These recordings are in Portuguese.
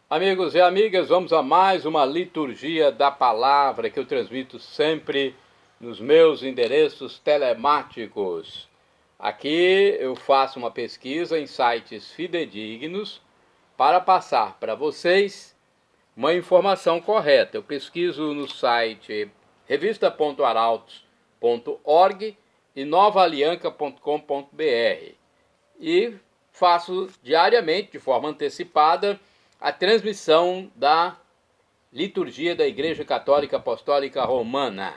Amigos e amigas, vamos a mais uma liturgia da palavra que eu transmito sempre nos meus endereços telemáticos. Aqui eu faço uma pesquisa em sites fidedignos para passar para vocês uma informação correta. Eu pesquiso no site revista.arautos.org e novaalianca.com.br e faço diariamente, de forma antecipada, a transmissão da liturgia da Igreja Católica Apostólica Romana.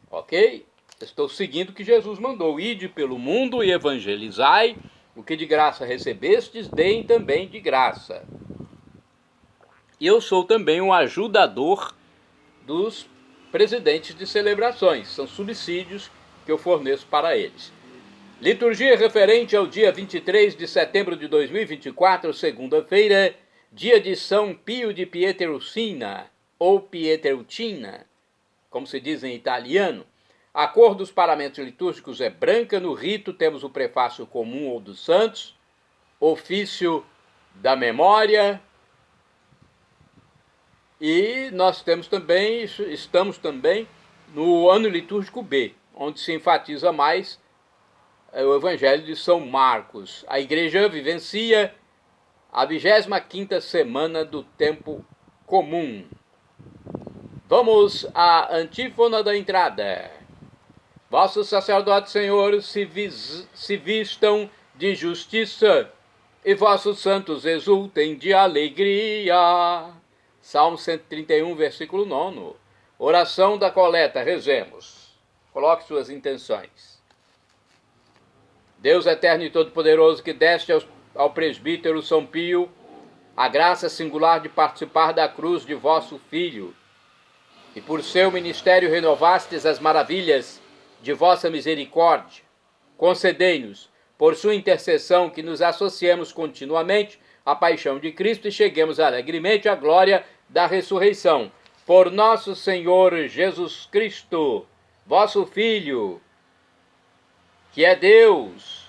Ok? Estou seguindo o que Jesus mandou. Ide pelo mundo e evangelizai. O que de graça recebestes, deem também de graça. E eu sou também um ajudador dos presidentes de celebrações. São subsídios que eu forneço para eles. Liturgia referente ao dia 23 de setembro de 2024, segunda-feira, dia de São Pio de Pietrelcina, ou Pietrelcina, como se diz em italiano. A cor dos paramentos litúrgicos é branca. No rito temos o prefácio comum ou dos santos, ofício da memória, e nós estamos também no ano litúrgico B, onde se enfatiza mais o Evangelho de São Marcos. A igreja vivencia a 25ª semana do tempo comum. Vamos à antífona da entrada. Vossos sacerdotes, senhores, se vistam de justiça e vossos santos exultem de alegria. Salmo 131, versículo 9. Oração da coleta, rezemos. Coloque suas intenções. Deus eterno e todo-poderoso, que deste ao presbítero São Pio a graça singular de participar da cruz de vosso Filho, e por seu ministério renovastes as maravilhas de vossa misericórdia, concedei-nos, por sua intercessão, que nos associemos continuamente à paixão de Cristo e cheguemos alegremente à glória da ressurreição. Por nosso Senhor Jesus Cristo, vosso Filho, que é Deus,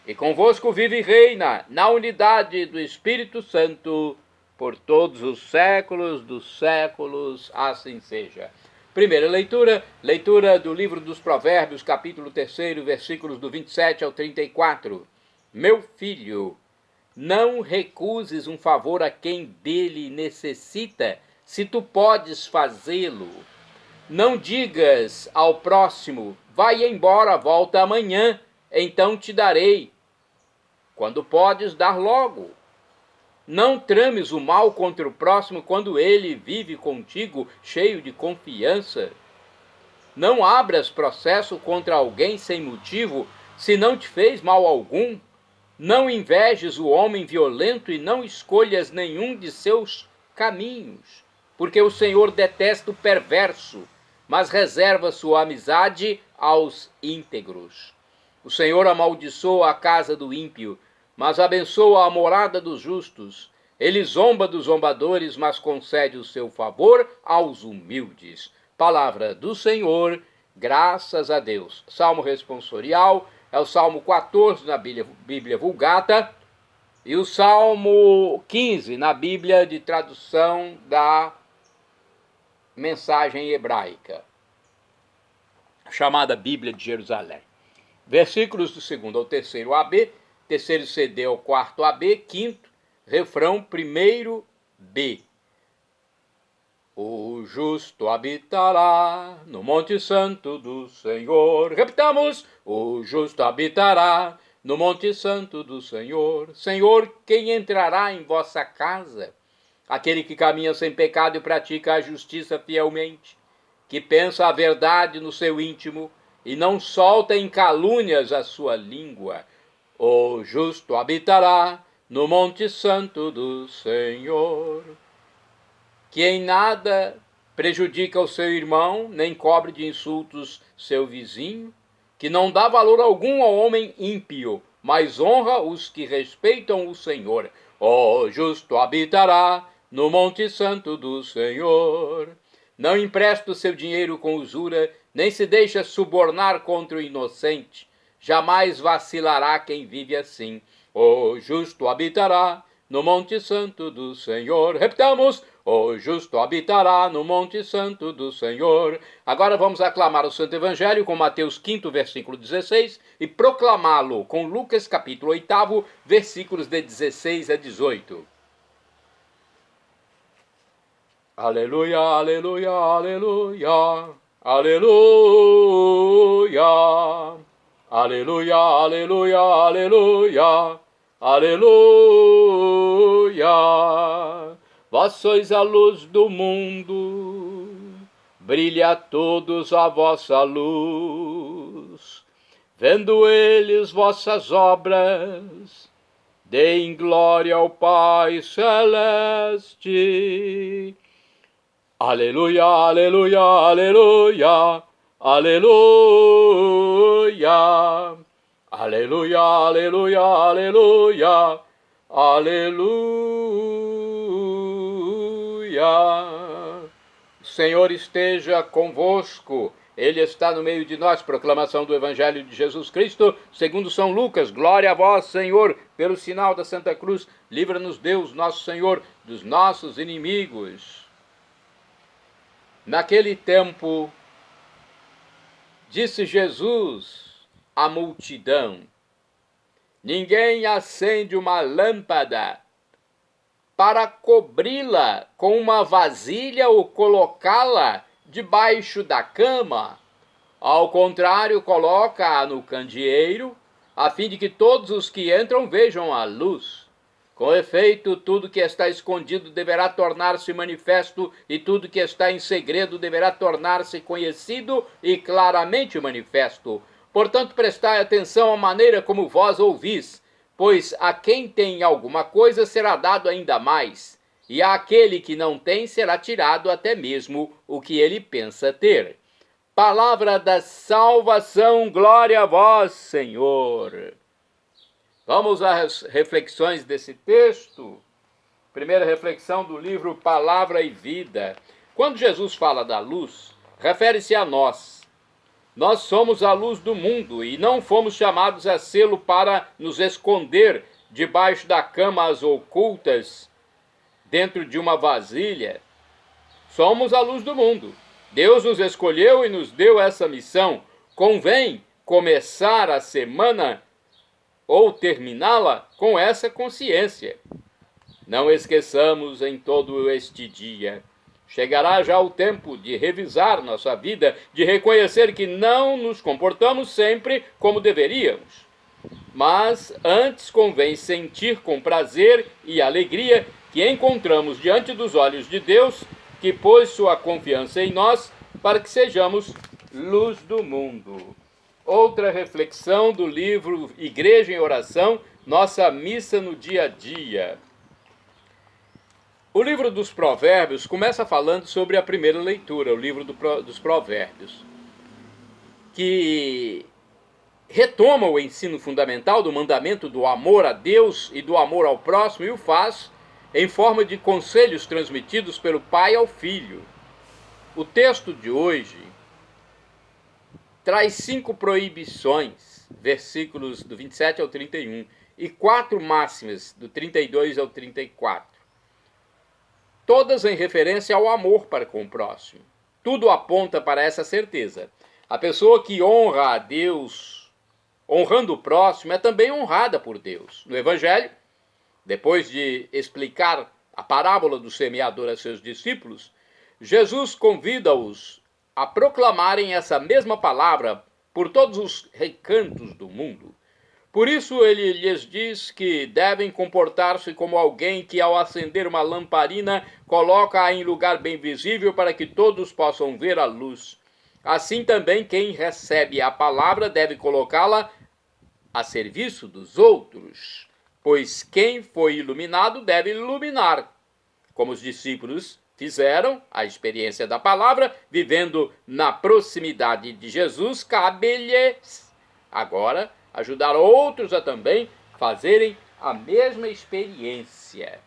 e convosco vive e reina, na unidade do Espírito Santo, por todos os séculos dos séculos, assim seja. Primeira leitura, leitura do livro dos Provérbios, capítulo 3, versículos do 27 ao 34. Meu filho, não recuses um favor a quem dele necessita, se tu podes fazê-lo. Não digas ao próximo, vai embora, volta amanhã, então te darei, quando podes dar logo. Não trames o mal contra o próximo quando ele vive contigo cheio de confiança. Não abras processo contra alguém sem motivo, se não te fez mal algum. Não invejes o homem violento e não escolhas nenhum de seus caminhos, porque o Senhor detesta o perverso, mas reserva sua amizade aos íntegros. O Senhor amaldiçoa a casa do ímpio, mas abençoa a morada dos justos. Ele zomba dos zombadores, mas concede o seu favor aos humildes. Palavra do Senhor, graças a Deus. Salmo responsorial é o Salmo 14 na Bíblia Vulgata e o Salmo 15 na Bíblia de tradução da mensagem hebraica, chamada Bíblia de Jerusalém. Versículos do 2º ao 3º AB, terceiro CD ao 4º AB, quinto, refrão 1º B. O justo habitará no monte santo do Senhor. Repitamos, o justo habitará no monte santo do Senhor. Senhor, quem entrará em vossa casa? Aquele que caminha sem pecado e pratica a justiça fielmente, que pensa a verdade no seu íntimo e não solta em calúnias a sua língua. O justo habitará no monte santo do Senhor. Que em nada prejudica o seu irmão, nem cobre de insultos seu vizinho, que não dá valor algum ao homem ímpio, mas honra os que respeitam o Senhor. O justo habitará no monte santo do Senhor. Não empresta o seu dinheiro com usura, nem se deixa subornar contra o inocente. Jamais vacilará quem vive assim. O justo habitará no Monte Santo do Senhor. Repitamos: o justo habitará no Monte Santo do Senhor. Agora vamos aclamar o Santo Evangelho com Mateus 5, versículo 16, e proclamá-lo com Lucas, capítulo 8, versículos de 16 a 18. Aleluia, aleluia, aleluia, aleluia, aleluia, aleluia, aleluia, aleluia. Vós sois a luz do mundo, brilha a todos a vossa luz. Vendo eles vossas obras, deem glória ao Pai Celeste. Aleluia, aleluia, aleluia, aleluia, aleluia, aleluia, aleluia, aleluia. O Senhor esteja convosco, Ele está no meio de nós. Proclamação do Evangelho de Jesus Cristo, segundo São Lucas. Glória a vós, Senhor, pelo sinal da Santa Cruz. Livra-nos, Deus, nosso Senhor, dos nossos inimigos. Naquele tempo, disse Jesus à multidão: ninguém acende uma lâmpada para cobri-la com uma vasilha ou colocá-la debaixo da cama. Ao contrário, coloca-a no candeeiro, a fim de que todos os que entram vejam a luz. Com efeito, tudo que está escondido deverá tornar-se manifesto, e tudo que está em segredo deverá tornar-se conhecido e claramente manifesto. Portanto, prestai atenção à maneira como vós ouvis, pois a quem tem alguma coisa será dado ainda mais, e àquele que não tem será tirado até mesmo o que ele pensa ter. Palavra da salvação, glória a vós, Senhor. Vamos às reflexões desse texto. Primeira reflexão do livro Palavra e Vida. Quando Jesus fala da luz, refere-se a nós. Nós somos a luz do mundo e não fomos chamados a sê-lo para nos esconder debaixo da camas ocultas, dentro de uma vasilha. Somos a luz do mundo. Deus nos escolheu e nos deu essa missão. Convém começar a semana ou terminá-la com essa consciência. Não esqueçamos em todo este dia. Chegará já o tempo de revisar nossa vida, de reconhecer que não nos comportamos sempre como deveríamos. Mas antes convém sentir com prazer e alegria que encontramos diante dos olhos de Deus, que pôs sua confiança em nós para que sejamos luz do mundo. Outra reflexão do livro Igreja em Oração, nossa missa no dia a dia. O livro dos Provérbios começa falando sobre a primeira leitura, o livro dos Provérbios, que retoma o ensino fundamental do mandamento do amor a Deus e do amor ao próximo e o faz em forma de conselhos transmitidos pelo pai ao filho. O texto de hoje traz 5 proibições, versículos do 27 ao 31, e 4 máximas, do 32 ao 34. Todas em referência ao amor para com o próximo. Tudo aponta para essa certeza. A pessoa que honra a Deus, honrando o próximo, é também honrada por Deus. No Evangelho, depois de explicar a parábola do semeador a seus discípulos, Jesus convida-os a proclamarem essa mesma palavra por todos os recantos do mundo. Por isso ele lhes diz que devem comportar-se como alguém que, ao acender uma lamparina, coloca-a em lugar bem visível para que todos possam ver a luz. Assim também quem recebe a palavra deve colocá-la a serviço dos outros, pois quem foi iluminado deve iluminar, como os discípulos fizeram a experiência da palavra, vivendo na proximidade de Jesus. Cabe-lhes agora ajudar outros a também fazerem a mesma experiência.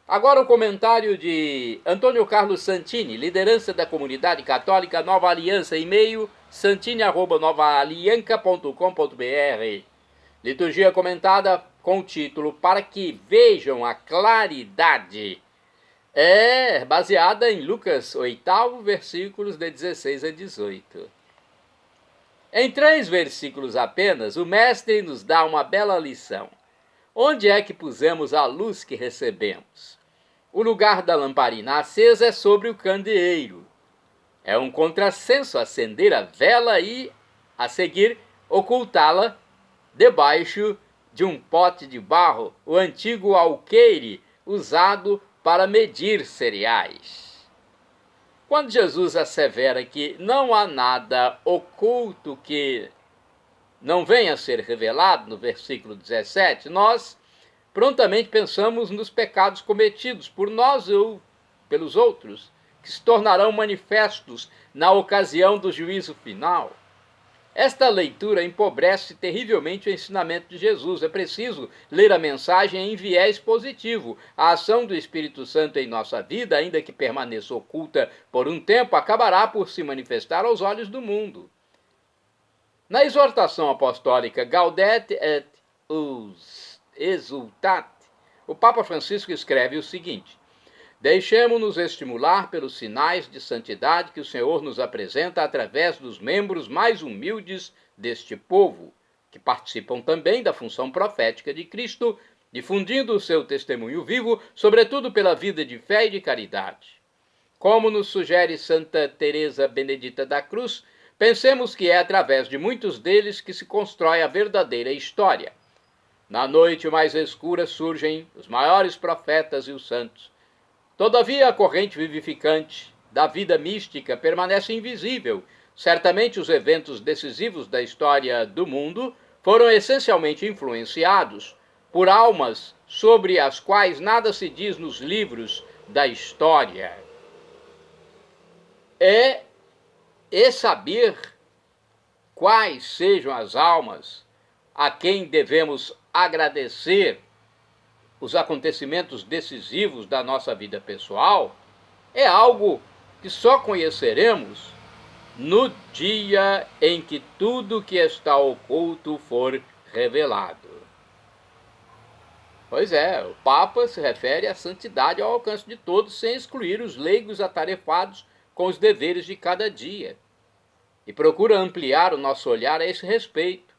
Agora o comentário de Antônio Carlos Santini, liderança da comunidade católica Nova Aliança, e-mail santini@novaalianca.com.br. Liturgia comentada com o título Para que vejam a claridade, é baseada em Lucas 8, versículos de 16 a 18. Em 3 versículos apenas, o mestre nos dá uma bela lição. Onde é que pusemos a luz que recebemos? O lugar da lamparina acesa é sobre o candeeiro. É um contrassenso acender a vela e, a seguir, ocultá-la debaixo de um pote de barro, o antigo alqueire usado para medir cereais. Quando Jesus assevera que não há nada oculto que não venha a ser revelado, no versículo 17, nós prontamente pensamos nos pecados cometidos por nós ou pelos outros, que se tornarão manifestos na ocasião do juízo final. Esta leitura empobrece terrivelmente o ensinamento de Jesus. É preciso ler a mensagem em viés positivo. A ação do Espírito Santo em nossa vida, ainda que permaneça oculta por um tempo, acabará por se manifestar aos olhos do mundo. Na exortação apostólica Gaudete et Exultate, o Papa Francisco escreve o seguinte: deixemo-nos estimular pelos sinais de santidade que o Senhor nos apresenta através dos membros mais humildes deste povo, que participam também da função profética de Cristo, difundindo o seu testemunho vivo, sobretudo pela vida de fé e de caridade. Como nos sugere Santa Teresa Benedita da Cruz, pensemos que é através de muitos deles que se constrói a verdadeira história. Na noite mais escura surgem os maiores profetas e os santos. Todavia, a corrente vivificante da vida mística permanece invisível. Certamente os eventos decisivos da história do mundo foram essencialmente influenciados por almas sobre as quais nada se diz nos livros da história. É saber quais sejam as almas a quem devemos agradecer os acontecimentos decisivos da nossa vida pessoal, é algo que só conheceremos no dia em que tudo que está oculto for revelado. Pois é, o Papa se refere à santidade ao alcance de todos, sem excluir os leigos atarefados com os deveres de cada dia. E procura ampliar o nosso olhar a esse respeito.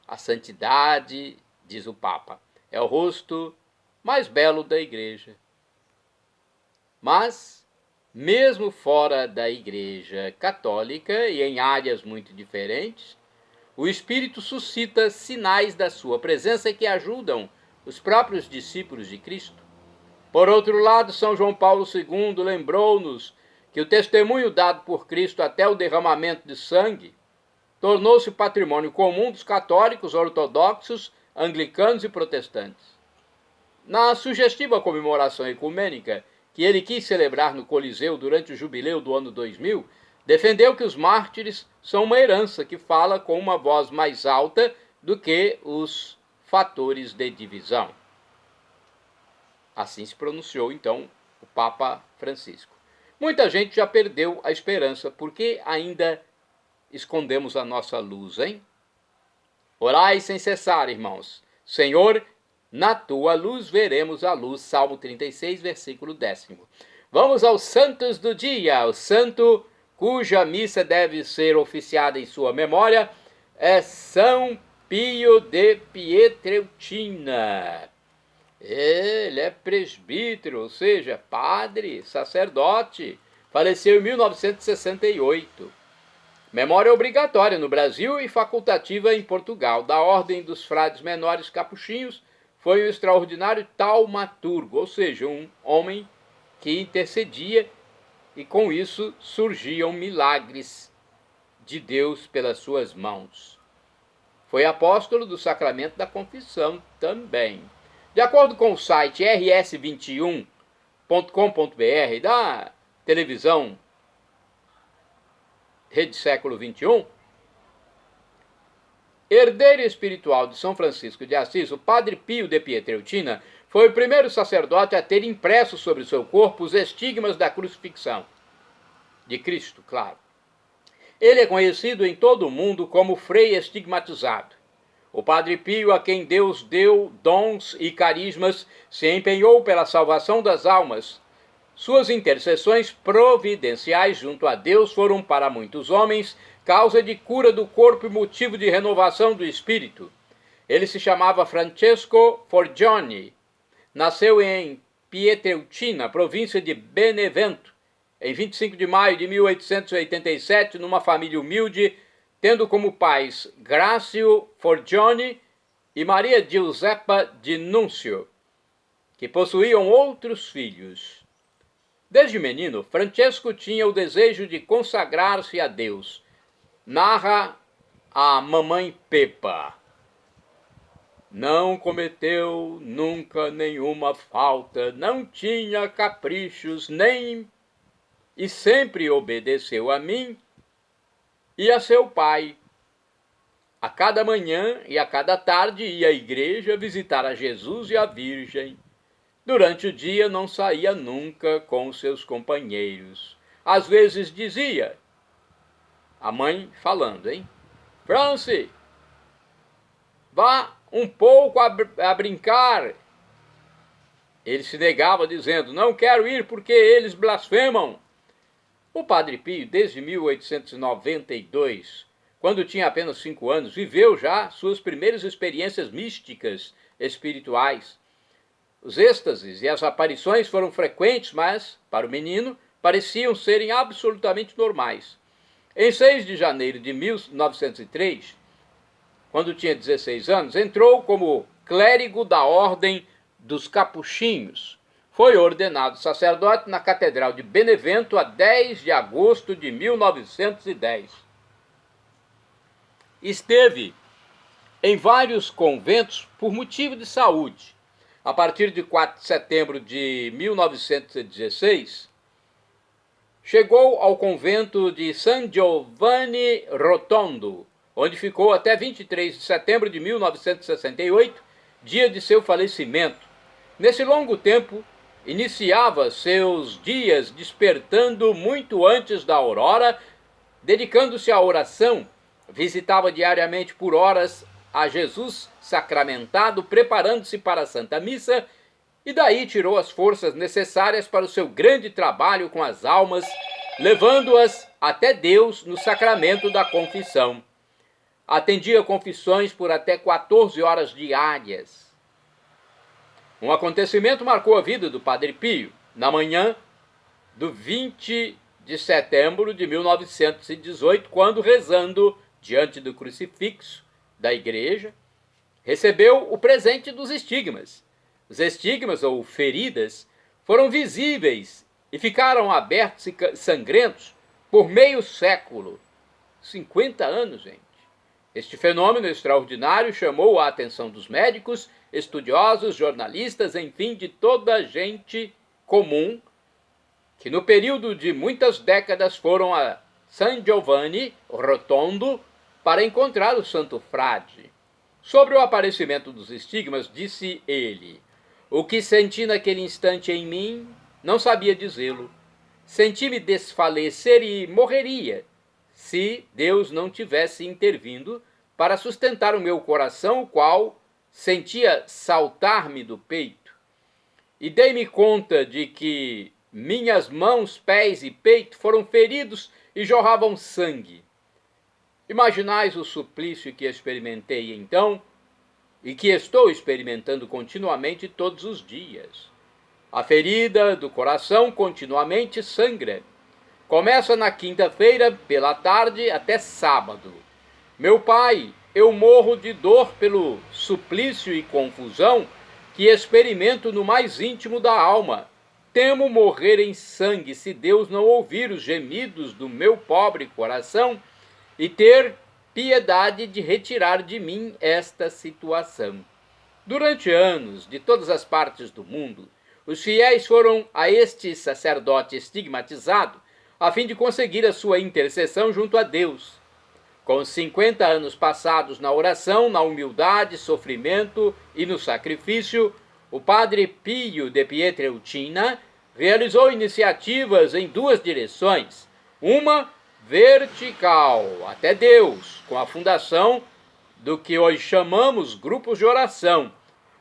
A santidade, diz o Papa, é o rosto mais belo da Igreja. Mas, mesmo fora da Igreja Católica e em áreas muito diferentes, o Espírito suscita sinais da sua presença que ajudam os próprios discípulos de Cristo. Por outro lado, São João Paulo II lembrou-nos que o testemunho dado por Cristo até o derramamento de sangue tornou-se patrimônio comum dos católicos, ortodoxos, anglicanos e protestantes. Na sugestiva comemoração ecumênica que ele quis celebrar no Coliseu durante o jubileu do ano 2000, defendeu que os mártires são uma herança que fala com uma voz mais alta do que os fatores de divisão. Assim se pronunciou, então, o Papa Francisco. Muita gente já perdeu a esperança, porque ainda escondemos a nossa luz, hein? Orai sem cessar, irmãos. Senhor, na tua luz veremos a luz. Salmo 36, versículo 10. Vamos aos santos do dia. O santo cuja missa deve ser oficiada em sua memória é São Pio de Pietrelcina. Ele é presbítero, ou seja, padre, sacerdote. Faleceu em 1968. Memória obrigatória no Brasil e facultativa em Portugal. Da Ordem dos Frades Menores Capuchinhos, foi um extraordinário taumaturgo, ou seja, um homem que intercedia e com isso surgiam milagres de Deus pelas suas mãos. Foi apóstolo do sacramento da confissão também. De acordo com o site rs21.com.br da televisão Rede Século XXI, herdeiro espiritual de São Francisco de Assis, o Padre Pio de Pietrelcina foi o primeiro sacerdote a ter impresso sobre seu corpo os estigmas da crucifixão de Cristo, claro. Ele é conhecido em todo o mundo como Frei estigmatizado. O Padre Pio, a quem Deus deu dons e carismas, se empenhou pela salvação das almas. Suas intercessões providenciais junto a Deus foram para muitos homens causa de cura do corpo e motivo de renovação do espírito. Ele se chamava Francesco Forgione. Nasceu em Pietrelcina, província de Benevento, em 25 de maio de 1887, numa família humilde, tendo como pais Grácio Forgione e Maria Giuseppa de Núncio, que possuíam outros filhos. Desde menino, Francesco tinha o desejo de consagrar-se a Deus. Narra a mamãe Pepa. Não cometeu nunca nenhuma falta, não tinha caprichos, e sempre obedeceu a mim e a seu pai. A cada manhã e a cada tarde ia à igreja visitar a Jesus e a Virgem. Durante o dia não saía nunca com seus companheiros. Às vezes dizia, a mãe falando, Franci, vá um pouco a brincar. Ele se negava dizendo, não quero ir porque eles blasfemam. O Padre Pio, desde 1892, quando tinha apenas 5 anos, viveu já suas primeiras experiências místicas espirituais. Os êxtases e as aparições foram frequentes, mas, para o menino, pareciam serem absolutamente normais. Em 6 de janeiro de 1903, quando tinha 16 anos, entrou como clérigo da Ordem dos Capuchinhos. Foi ordenado sacerdote na Catedral de Benevento a 10 de agosto de 1910. Esteve em vários conventos por motivo de saúde. A partir de 4 de setembro de 1916, chegou ao convento de San Giovanni Rotondo, onde ficou até 23 de setembro de 1968, dia de seu falecimento. Nesse longo tempo, iniciava seus dias despertando muito antes da aurora, dedicando-se à oração, visitava diariamente por horas a Jesus sacramentado, preparando-se para a Santa Missa, e daí tirou as forças necessárias para o seu grande trabalho com as almas, levando-as até Deus no sacramento da confissão. Atendia confissões por até 14 horas diárias. Um acontecimento marcou a vida do Padre Pio. Na manhã do 20 de setembro de 1918, quando, rezando diante do crucifixo da igreja, recebeu o presente dos estigmas. Os estigmas, ou feridas, foram visíveis e ficaram abertos e sangrentos por meio século. 50 anos, gente. Este fenômeno extraordinário chamou a atenção dos médicos, estudiosos, jornalistas, enfim, de toda a gente comum, que no período de muitas décadas foram a San Giovanni Rotondo para encontrar o santo frade. Sobre o aparecimento dos estigmas, disse ele, o que senti naquele instante em mim, não sabia dizê-lo. Senti-me desfalecer e morreria, se Deus não tivesse intervindo para sustentar o meu coração, o qual sentia saltar-me do peito. E dei-me conta de que minhas mãos, pés e peito foram feridos e jorravam sangue. Imaginais o suplício que experimentei então e que estou experimentando continuamente todos os dias. A ferida do coração continuamente sangra. Começa na quinta-feira, pela tarde, até sábado. Meu pai, eu morro de dor pelo suplício e confusão que experimento no mais íntimo da alma. Temo morrer em sangue se Deus não ouvir os gemidos do meu pobre coração e ter piedade de retirar de mim esta situação. Durante anos, de todas as partes do mundo, os fiéis foram a este sacerdote estigmatizado a fim de conseguir a sua intercessão junto a Deus. Com 50 anos passados na oração, na humildade, sofrimento e no sacrifício, o Padre Pio de Pietrelcina realizou iniciativas em duas direções. Uma vertical, até Deus, com a fundação do que hoje chamamos grupos de oração,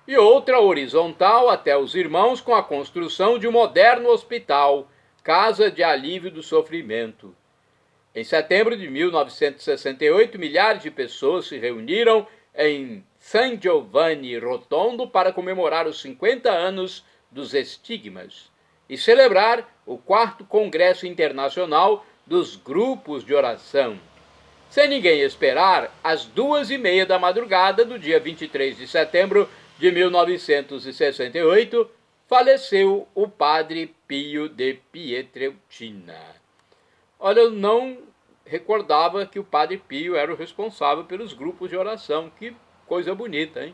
e outra horizontal até os irmãos com a construção de um moderno hospital, casa de alívio do sofrimento. Em setembro de 1968, milhares de pessoas se reuniram em San Giovanni Rotondo para comemorar os 50 anos dos estigmas e celebrar o 4º Congresso Internacional dos Grupos de Oração. Sem ninguém esperar, às 2h30 da madrugada do dia 23 de setembro de 1968, faleceu o padre Pio de Pietrelcina. Olha, eu não recordava que o padre Pio era o responsável pelos grupos de oração. Que coisa bonita, hein?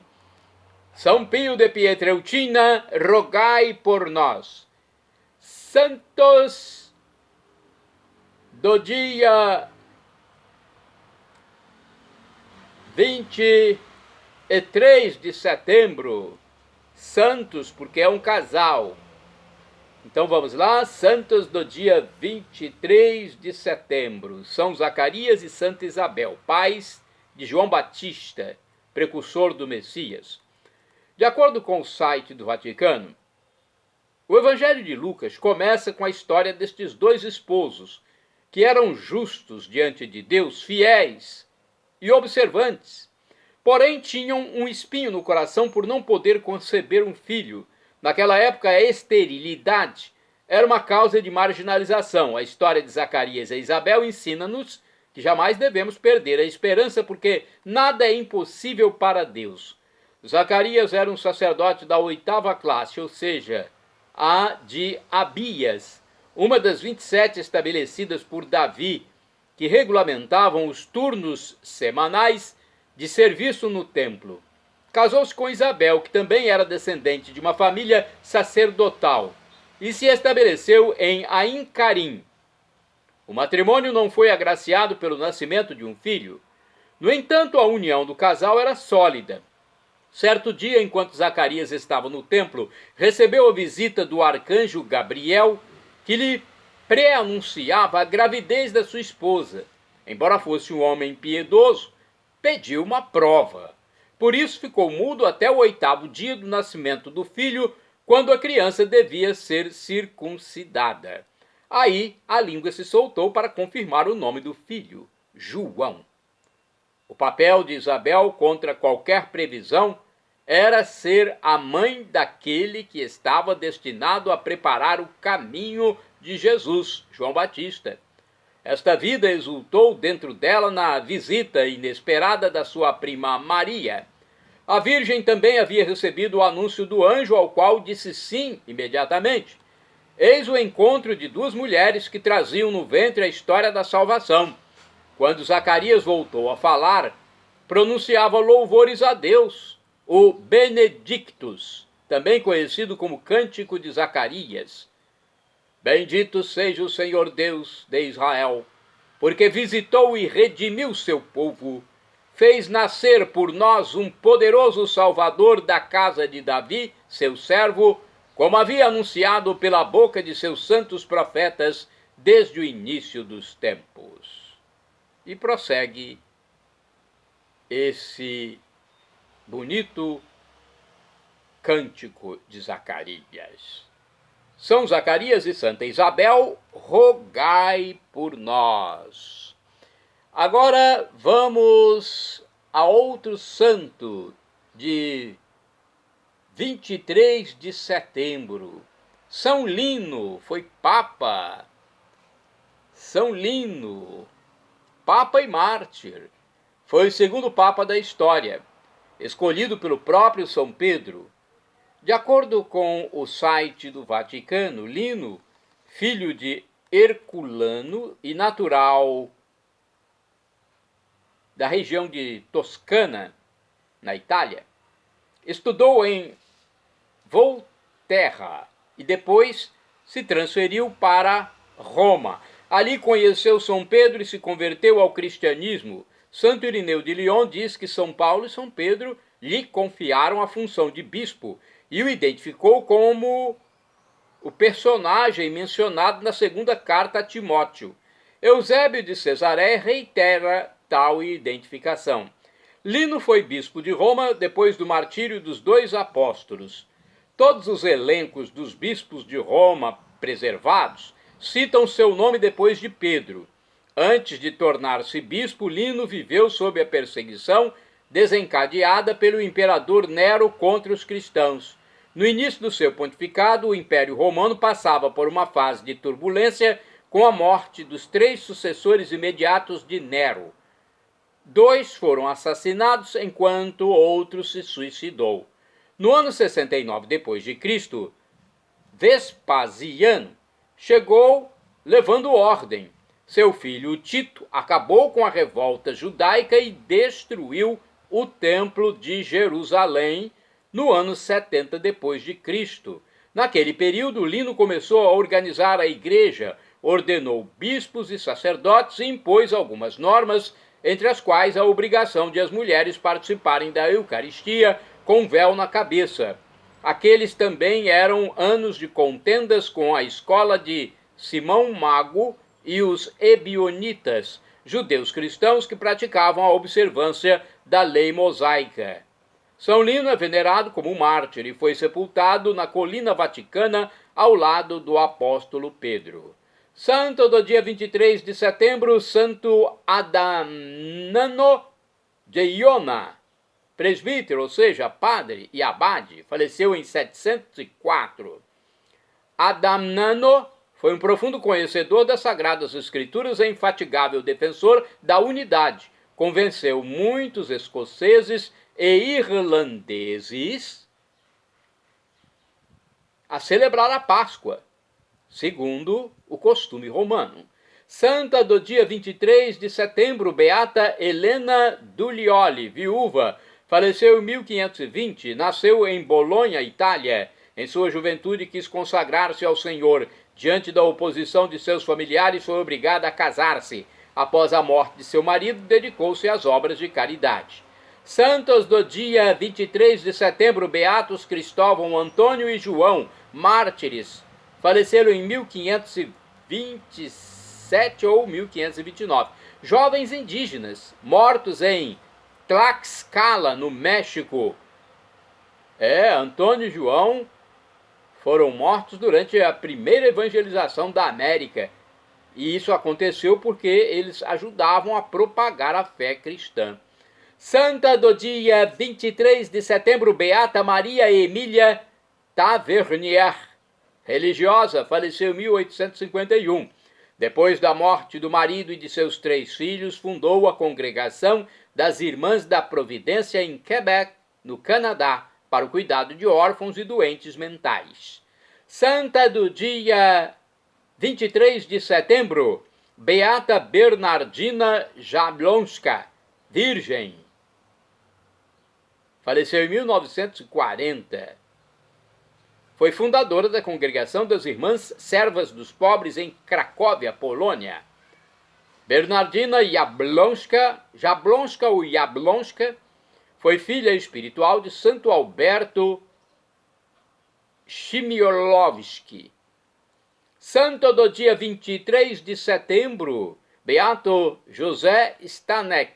São Pio de Pietrelcina, rogai por nós. Santos do dia 23 de setembro. Santos, porque é um casal. Então vamos lá, santos do dia 23 de setembro. São Zacarias e Santa Isabel, pais de João Batista, precursor do Messias. De acordo com o site do Vaticano, o Evangelho de Lucas começa com a história destes dois esposos, que eram justos diante de Deus, fiéis e observantes, porém tinham um espinho no coração por não poder conceber um filho. Naquela época, a esterilidade era uma causa de marginalização. A história de Zacarias e Isabel ensina-nos que jamais devemos perder a esperança, porque nada é impossível para Deus. Zacarias era um sacerdote da 8ª classe, ou seja, a de Abias, uma das 27 estabelecidas por Davi, que regulamentavam os turnos semanais de serviço no templo. Casou-se com Isabel, que também era descendente de uma família sacerdotal, e se estabeleceu em Ain Karim. O matrimônio não foi agraciado pelo nascimento de um filho. No entanto, a união do casal era sólida. Certo dia, enquanto Zacarias estava no templo, recebeu a visita do arcanjo Gabriel, que lhe pré-anunciava a gravidez da sua esposa. Embora fosse um homem piedoso, pediu uma prova. Por isso ficou mudo até o 8º dia do nascimento do filho, quando a criança devia ser circuncidada. Aí a língua se soltou para confirmar o nome do filho, João. O papel de Isabel, contra qualquer previsão, era ser a mãe daquele que estava destinado a preparar o caminho de Jesus, João Batista. Esta vida exultou dentro dela na visita inesperada da sua prima Maria. A Virgem também havia recebido o anúncio do anjo, ao qual disse sim imediatamente. Eis o encontro de duas mulheres que traziam no ventre a história da salvação. Quando Zacarias voltou a falar, pronunciava louvores a Deus, o Benedictus, também conhecido como Cântico de Zacarias. Bendito seja o Senhor Deus de Israel, porque visitou e redimiu seu povo, fez nascer por nós um poderoso Salvador da casa de Davi, seu servo, como havia anunciado pela boca de seus santos profetas desde o início dos tempos. E prossegue esse bonito cântico de Zacarias. São Zacarias e Santa Isabel, rogai por nós. Agora vamos a outro santo de 23 de setembro. São Lino foi papa. São Lino, papa e mártir, foi o segundo papa da história, escolhido pelo próprio São Pedro. De acordo com o site do Vaticano, Lino, filho de Herculano e natural da região de Toscana, na Itália, estudou em Volterra e depois se transferiu para Roma. Ali conheceu São Pedro e se converteu ao cristianismo. Santo Irineu de Lyon diz que São Paulo e São Pedro lhe confiaram a função de bispo e o identificou como o personagem mencionado na segunda carta a Timóteo. Eusébio de Cesareia reitera tal identificação. Lino foi bispo de Roma depois do martírio dos 2 apóstolos. Todos os elencos dos bispos de Roma preservados citam seu nome depois de Pedro. Antes de tornar-se bispo, Lino viveu sob a perseguição desencadeada pelo imperador Nero contra os cristãos. No início do seu pontificado, o Império Romano passava por uma fase de turbulência com a morte dos 3 sucessores imediatos de Nero. 2 foram assassinados, enquanto outro se suicidou. No ano 69 d.C., Vespasiano chegou levando ordem. Seu filho Tito acabou com a revolta judaica e destruiu o Templo de Jerusalém no ano 70 d.C. Naquele período, Lino começou a organizar a igreja, ordenou bispos e sacerdotes e impôs algumas normas, entre as quais a obrigação de as mulheres participarem da Eucaristia com véu na cabeça. Aqueles também eram anos de contendas com a escola de Simão Mago e os ebionitas, judeus cristãos que praticavam a observância da lei mosaica. São Lino é venerado como mártir e foi sepultado na Colina Vaticana ao lado do apóstolo Pedro. Santo do dia 23 de setembro, Santo Adamnano de Iona, presbítero, ou seja, padre e abade, faleceu em 704. Adamnano foi um profundo conhecedor das Sagradas Escrituras e infatigável defensor da unidade. Convenceu muitos escoceses e irlandeses a celebrar a Páscoa, segundo o costume romano. Santa do dia 23 de setembro, Beata Helena Duglioli, viúva, faleceu em 1520, nasceu em Bolonha, Itália. Em sua juventude quis consagrar-se ao Senhor. Diante da oposição de seus familiares, foi obrigada a casar-se. Após a morte de seu marido, dedicou-se às obras de caridade. Santos do dia 23 de setembro, Beatos Cristóvão, Antônio e João, mártires, faleceram em 1527 ou 1529. Jovens indígenas, mortos em Tlaxcala, no México. Antônio e João foram mortos durante a primeira evangelização da América. E isso aconteceu porque eles ajudavam a propagar a fé cristã. Santa do dia 23 de setembro, Beata Maria Emília Tavernier, religiosa, faleceu em 1851. Depois da morte do marido e de seus 3 filhos, fundou a Congregação das Irmãs da Providência em Quebec, no Canadá, para o cuidado de órfãos e doentes mentais. Santa do dia 23 de setembro, Beata Bernardina Jablonska, virgem, faleceu em 1940. Foi fundadora da Congregação das Irmãs Servas dos Pobres em Cracóvia, Polônia. Bernardina Jablonska ou Jablonska, foi filha espiritual de Santo Alberto Chmielowski. Santo do dia 23 de setembro, Beato José Stanek,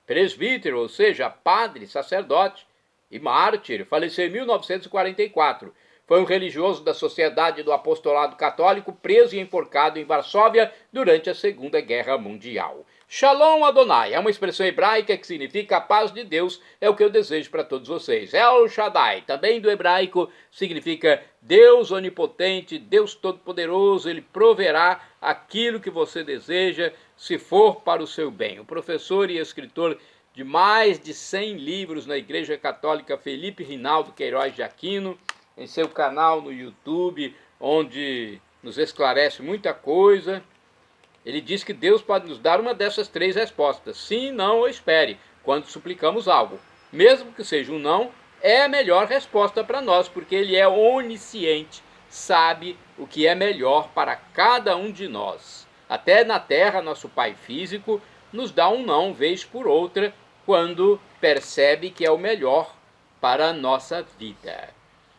presbítero, ou seja, padre, sacerdote e mártir, faleceu em 1944. Foi um religioso da Sociedade do Apostolado Católico, preso e enforcado em Varsóvia durante a Segunda Guerra Mundial. Shalom Adonai é uma expressão hebraica que significa a paz de Deus, é o que eu desejo para todos vocês. El Shaddai, também do hebraico, significa Deus onipotente, Deus todo-poderoso, Ele proverá aquilo que você deseja, se for para o seu bem. O professor e escritor de mais de 100 livros na Igreja Católica, Felipe Rinaldo Queiroz de Aquino, em seu canal no YouTube, onde nos esclarece muita coisa. Ele diz que Deus pode nos dar uma dessas 3 respostas: sim, não ou espere, quando suplicamos algo. Mesmo que seja um não, é a melhor resposta para nós, porque Ele é onisciente, sabe o que é melhor para cada um de nós. Até na terra, nosso Pai físico nos dá um não, vez por outra, quando percebe que é o melhor para a nossa vida.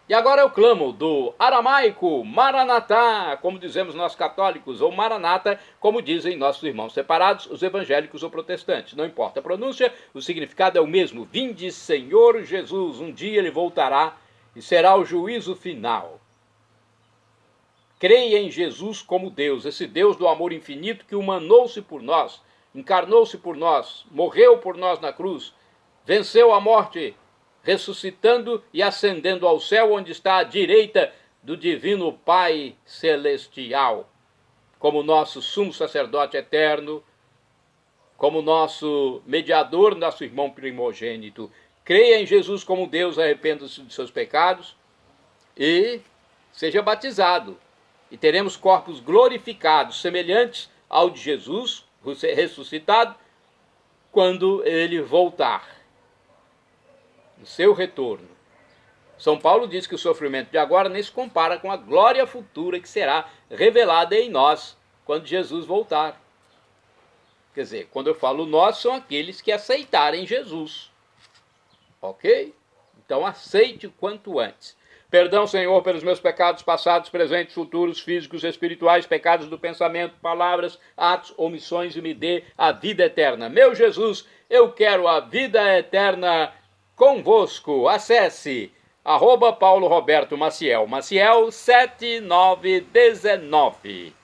E agora eu clamo do aramaico Maranatá, como dizemos nós católicos, ou Maranata, como dizem nossos irmãos separados, os evangélicos ou protestantes. Não importa a pronúncia, o significado é o mesmo. Vinde, Senhor Jesus, um dia ele voltará e será o juízo final. Creia em Jesus como Deus, esse Deus do amor infinito que humanou-se por nós, encarnou-se por nós, morreu por nós na cruz, venceu a morte, ressuscitando e ascendendo ao céu, onde está à direita do divino Pai Celestial, como nosso sumo sacerdote eterno, como nosso mediador, nosso irmão primogênito. Creia em Jesus como Deus, arrependa-se de seus pecados e seja batizado. E teremos corpos glorificados, semelhantes ao de Jesus, ressuscitado, quando ele voltar, no seu retorno. São Paulo diz que o sofrimento de agora nem se compara com a glória futura que será revelada em nós, quando Jesus voltar. Quer dizer, quando eu falo nós, são aqueles que aceitarem Jesus. Ok? Então aceite o quanto antes. Perdão, Senhor, pelos meus pecados passados, presentes, futuros, físicos, espirituais, pecados do pensamento, palavras, atos, omissões, e me dê a vida eterna. Meu Jesus, eu quero a vida eterna convosco. Acesse @Paulo Roberto Maciel, Maciel 7919.